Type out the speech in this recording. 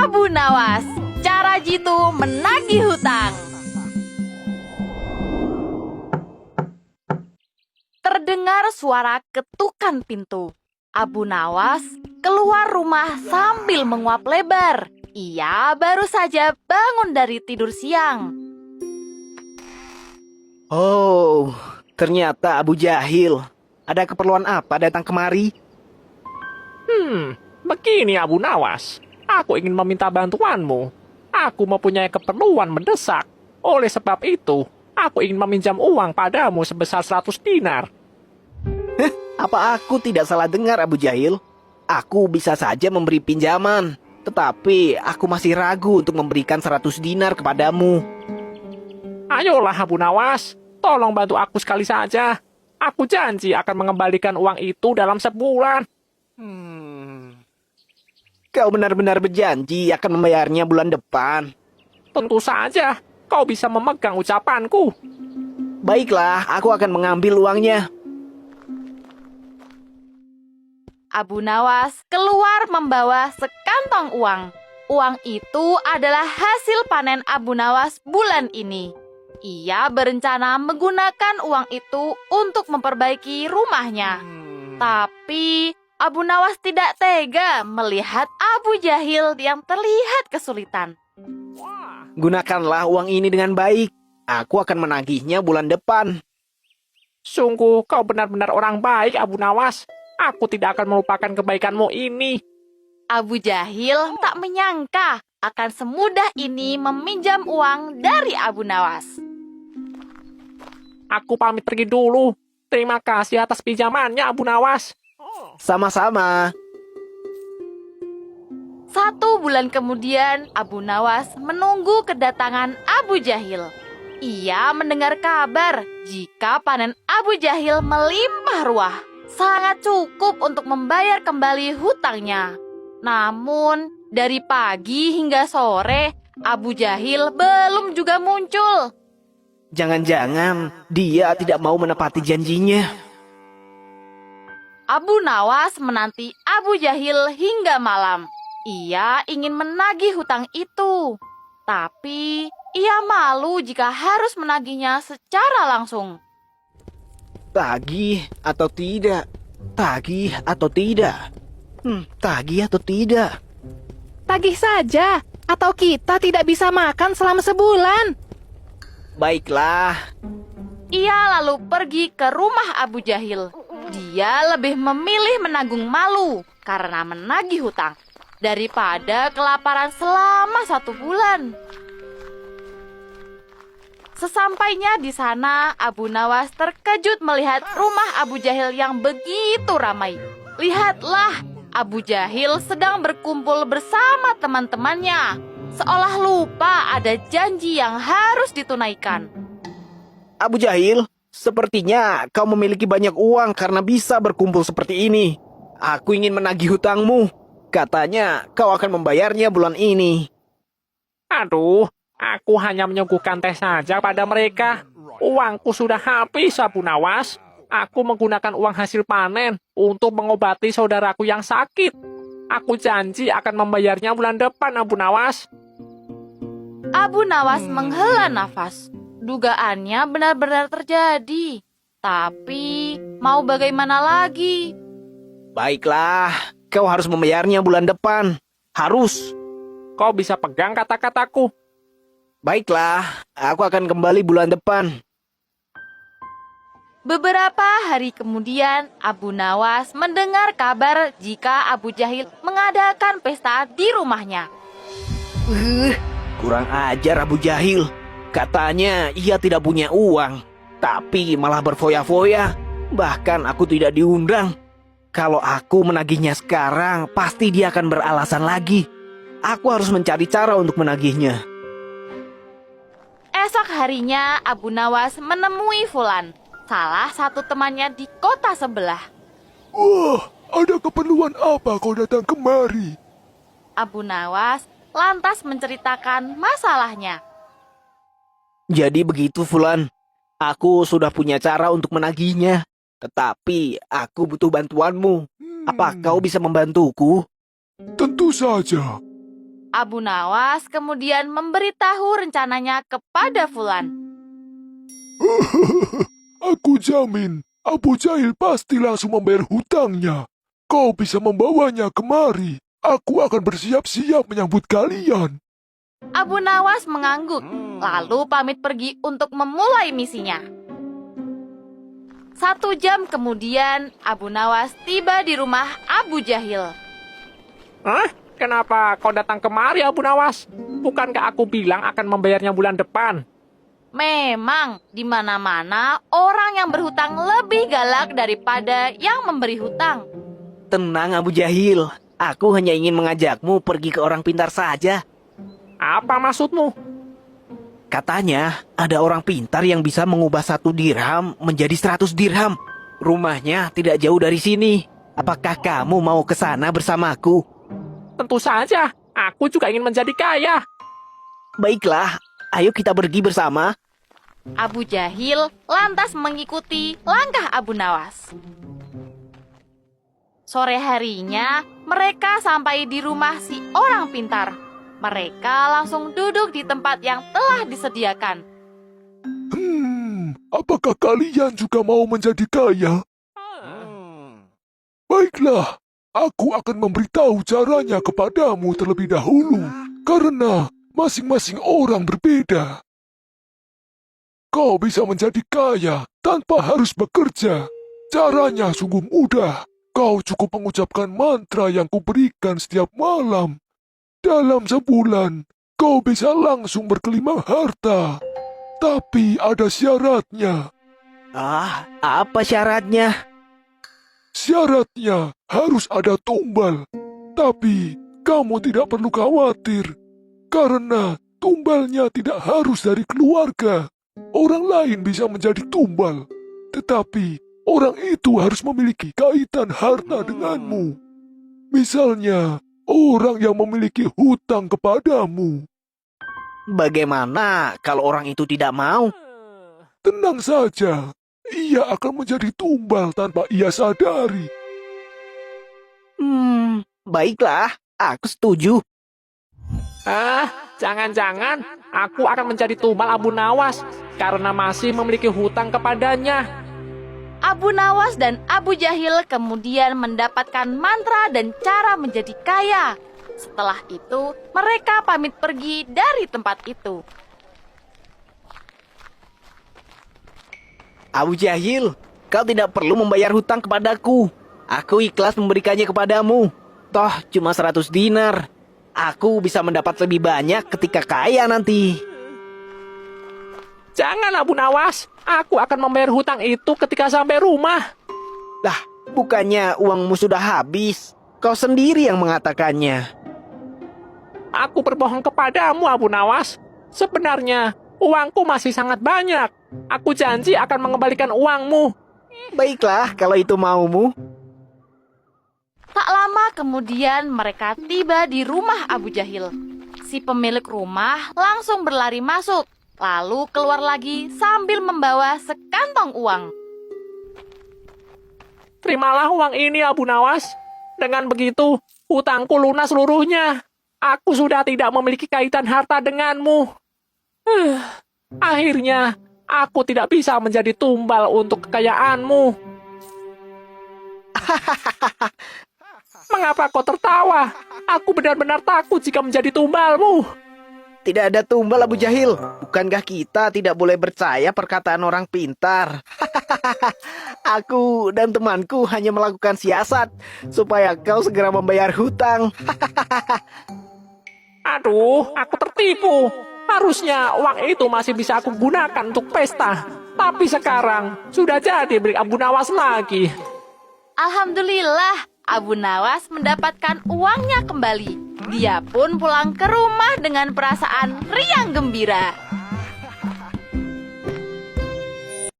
Abu Nawas, cara jitu menagih hutang. Terdengar suara ketukan pintu. Abu Nawas keluar rumah sambil menguap lebar. Ia baru saja bangun dari tidur siang. Oh, ternyata Abu Jahil. Ada keperluan apa datang kemari? Begini Abu Nawas. Aku ingin meminta bantuanmu. Aku mempunyai keperluan mendesak. Oleh sebab itu, aku ingin meminjam uang padamu sebesar 100 dinar. Apa aku tidak salah dengar, Abu Jahil? Aku bisa saja memberi pinjaman, tetapi aku masih ragu untuk memberikan 100 dinar kepadamu. Ayolah Abu Nawas, tolong bantu aku sekali saja. Aku janji akan mengembalikan uang itu dalam sebulan. Kau benar-benar berjanji akan membayarnya bulan depan. Tentu saja, kau bisa memegang ucapanku. Baiklah, aku akan mengambil uangnya. Abu Nawas keluar membawa sekantong uang. Uang itu adalah hasil panen Abu Nawas bulan ini. Ia berencana menggunakan uang itu untuk memperbaiki rumahnya. Tapi Abu Nawas tidak tega melihat Abu Jahil yang terlihat kesulitan. Gunakanlah uang ini dengan baik. Aku akan menagihnya bulan depan. Sungguh kau benar-benar orang baik Abu Nawas. Aku tidak akan melupakan kebaikanmu ini. Abu Jahil tak menyangka akan semudah ini meminjam uang dari Abu Nawas. Aku pamit pergi dulu. Terima kasih atas pinjamannya Abu Nawas. Sama-sama. 1 bulan kemudian, Abu Nawas menunggu kedatangan Abu Jahil. Ia mendengar kabar jika panen Abu Jahil melimpah ruah, sangat cukup untuk membayar kembali hutangnya. Namun, dari pagi hingga sore, Abu Jahil belum juga muncul. Jangan-jangan dia tidak mau menepati janjinya. Abu Nawas menanti Abu Jahil hingga malam. Ia ingin menagih hutang itu. Tapi ia malu jika harus menagihnya secara langsung. Tagih atau tidak? Tagih atau tidak? Tagih atau tidak? Tagih saja, atau kita tidak bisa makan selama sebulan. Baiklah. Ia lalu pergi ke rumah Abu Jahil. Dia lebih memilih menanggung malu karena menagih hutang daripada kelaparan selama 1 bulan. Sesampainya di sana, Abu Nawas terkejut melihat rumah Abu Jahil yang begitu ramai. Lihatlah, Abu Jahil sedang berkumpul bersama teman-temannya, seolah lupa ada janji yang harus ditunaikan. Abu Jahil, sepertinya kau memiliki banyak uang karena bisa berkumpul seperti ini. Aku ingin menagih hutangmu. Katanya kau akan membayarnya bulan ini. Aduh, aku hanya menyuguhkan teh saja pada mereka. Uangku sudah habis Abu Nawas. Aku menggunakan uang hasil panen untuk mengobati saudaraku yang sakit. Aku janji akan membayarnya bulan depan Abu Nawas. Abu Nawas menghela nafas. Dugaannya benar-benar terjadi. Tapi mau bagaimana lagi? Baiklah, kau harus membayarnya bulan depan. Harus. Kau bisa pegang kata-kataku. Baiklah, aku akan kembali bulan depan. Beberapa hari kemudian, Abu Nawas mendengar kabar jika Abu Jahil mengadakan pesta di rumahnya. Kurang ajar Abu Jahil. Katanya ia tidak punya uang, tapi malah berfoya-foya. Bahkan aku tidak diundang. Kalau aku menagihnya sekarang, pasti dia akan beralasan lagi. Aku harus mencari cara untuk menagihnya. Esok harinya, Abu Nawas menemui Fulan, salah satu temannya di kota sebelah. Wah, ada keperluan apa kau datang kemari? Abu Nawas lantas menceritakan masalahnya. Jadi begitu Fulan, aku sudah punya cara untuk menagihnya. Tetapi aku butuh bantuanmu. Apa kau bisa membantuku? Tentu saja. Abu Nawas kemudian memberitahu rencananya kepada Fulan. Aku jamin, Abu Jahil pasti langsung membayar hutangnya. Kau bisa membawanya kemari. Aku akan bersiap-siap menyambut kalian. Abu Nawas mengangguk, lalu pamit pergi untuk memulai misinya. 1 jam kemudian, Abu Nawas tiba di rumah Abu Jahil. Hah? Kenapa kau datang kemari, Abu Nawas? Bukankah aku bilang akan membayarnya bulan depan? Memang, di mana-mana orang yang berhutang lebih galak daripada yang memberi hutang. Tenang Abu Jahil, aku hanya ingin mengajakmu pergi ke orang pintar saja. Apa maksudmu? Katanya, ada orang pintar yang bisa mengubah 1 dirham menjadi 100 dirham. Rumahnya tidak jauh dari sini. Apakah kamu mau ke sana bersamaku? Tentu saja, aku juga ingin menjadi kaya. Baiklah, ayo kita pergi bersama. Abu Jahil lantas mengikuti langkah Abu Nawas. Sore harinya, mereka sampai di rumah si orang pintar. Mereka langsung duduk di tempat yang telah disediakan. Apakah kalian juga mau menjadi kaya? Baiklah, aku akan memberitahu caranya kepadamu terlebih dahulu, karena masing-masing orang berbeda. Kau bisa menjadi kaya tanpa harus bekerja. Caranya sungguh mudah. Kau cukup mengucapkan mantra yang kuberikan setiap malam. Dalam sebulan, kau bisa langsung berkelimang harta. Tapi ada syaratnya. Ah, apa syaratnya? Syaratnya harus ada tumbal. Tapi kamu tidak perlu khawatir. Karena tumbalnya tidak harus dari keluarga. Orang lain bisa menjadi tumbal. Tetapi orang itu harus memiliki kaitan harta denganmu. Misalnya, orang yang memiliki hutang kepadamu. Bagaimana kalau orang itu tidak mau? Tenang saja, ia akan menjadi tumbal tanpa ia sadari. Baiklah, aku setuju. Jangan-jangan aku akan menjadi tumbal Abu Nawas karena masih memiliki hutang kepadanya. Abu Nawas dan Abu Jahil kemudian mendapatkan mantra dan cara menjadi kaya. Setelah itu, mereka pamit pergi dari tempat itu. Abu Jahil, kau tidak perlu membayar hutang kepadaku. Aku ikhlas memberikannya kepadamu. Toh cuma 100 dinar. Aku bisa mendapat lebih banyak ketika kaya nanti. Jangan Abu Nawas, aku akan membayar hutang itu ketika sampai rumah. Lah, bukannya uangmu sudah habis? Kau sendiri yang mengatakannya. Aku berbohong kepadamu, Abu Nawas. Sebenarnya, uangku masih sangat banyak. Aku janji akan mengembalikan uangmu. Baiklah, kalau itu maumu. Tak lama kemudian mereka tiba di rumah Abu Jahil. Si pemilik rumah langsung berlari masuk, lalu keluar lagi sambil membawa sekantong uang. Terimalah uang ini, Abu Nawas. Dengan begitu, hutangku lunas seluruhnya. Aku sudah tidak memiliki kaitan harta denganmu. Akhirnya, aku tidak bisa menjadi tumbal untuk kekayaanmu. Mengapa kau tertawa? Aku benar-benar takut jika menjadi tumbalmu. Tidak ada tumbal Abu Jahil. Bukankah kita tidak boleh percaya perkataan orang pintar? Aku dan temanku hanya melakukan siasat supaya kau segera membayar hutang. Aduh, aku tertipu. Harusnya uang itu masih bisa aku gunakan untuk pesta. Tapi sekarang sudah jadi milik Abu Nawas lagi. Alhamdulillah, Abu Nawas mendapatkan uangnya kembali. Dia pun pulang ke rumah dengan perasaan riang gembira.